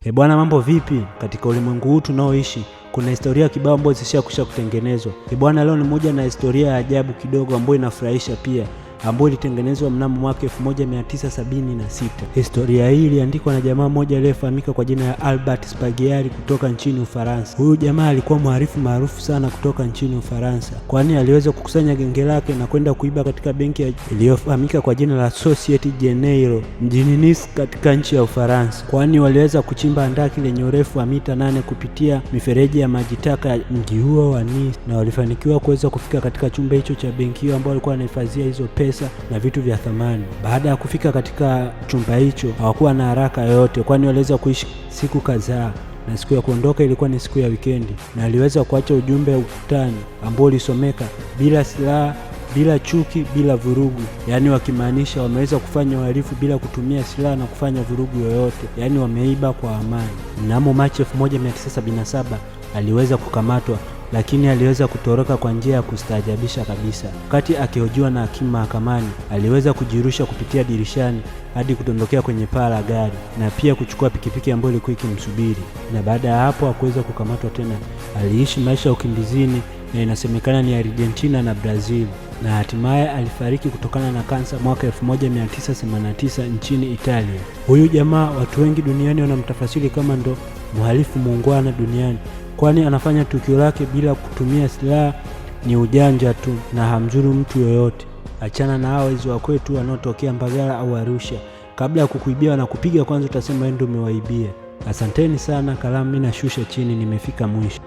Bwana, mambo vipi? Katika ulimwengu huu tunaoishi kuna historia kibao ambazo zishakusha kutengenezwa. Bwana, leo ni moja na historia ya ajabu kidogo ambayo inafurahisha pia, ambayo ilitengenezwa mnamo mwaka 1976. Historia hii iliandikwa na jamaa mmoja aliyefahamika kwa jina la Albert Spagliari kutoka nchini Ufaransa. Huyu jamaa alikuwa mhalifu maarufu sana kutoka nchini Ufaransa, kwani aliweza kukusanya genge lake na kwenda kuiba katika benki iliyofahamika kwa jina la Societe Generale mjini Nice katika nchi ya Ufaransa, kwani waliweza kuchimba handaki lenye urefu wa mita 8 kupitia mifereji ya maji taka ya mji huo wa Nice, na walifanikiwa kuweza kufika katika chumba hicho cha benki hiyo ambao walikuwa wanahifadhia hizo pesa na vitu vya thamani. Baada ya kufika katika chumba hicho hawakuwa na haraka yoyote, kwani waliweza kuishi siku kadhaa na siku ya kuondoka ilikuwa ni siku ya wikendi, na aliweza kuacha ujumbe ukutani ambao ulisomeka: bila silaha, bila chuki, bila vurugu. Yaani wakimaanisha wameweza kufanya uhalifu bila kutumia silaha na kufanya vurugu yoyote, yaani wameiba kwa amani. Mnamo Machi 1977 aliweza kukamatwa, lakini aliweza kutoroka kwa njia ya kustaajabisha kabisa. Wakati akihojiwa na hakimu mahakamani, aliweza kujirusha kupitia dirishani hadi kutondokea kwenye paa la gari na pia kuchukua pikipiki ambayo ilikuwa ikimsubiri. Na baada ya hapo hakuweza kukamatwa tena. Aliishi maisha ya ukimbizini na inasemekana ni Argentina na Brazil, na hatimaye alifariki kutokana na kansa mwaka 1989 nchini Italia. Huyu jamaa watu wengi duniani wanamtafasiri kama ndo mhalifu muungwana duniani, kwani anafanya tukio lake bila kutumia silaha, ni ujanja tu na hamzuru mtu yoyote. Achana na hao wezi wa kwetu wanaotokea Mbagala au Arusha. Kabla ya kukuibia na kupiga kwanza utasema wewe ndio umewaibia. Asanteni sana, kalamu mimi nashusha chini, nimefika mwisho.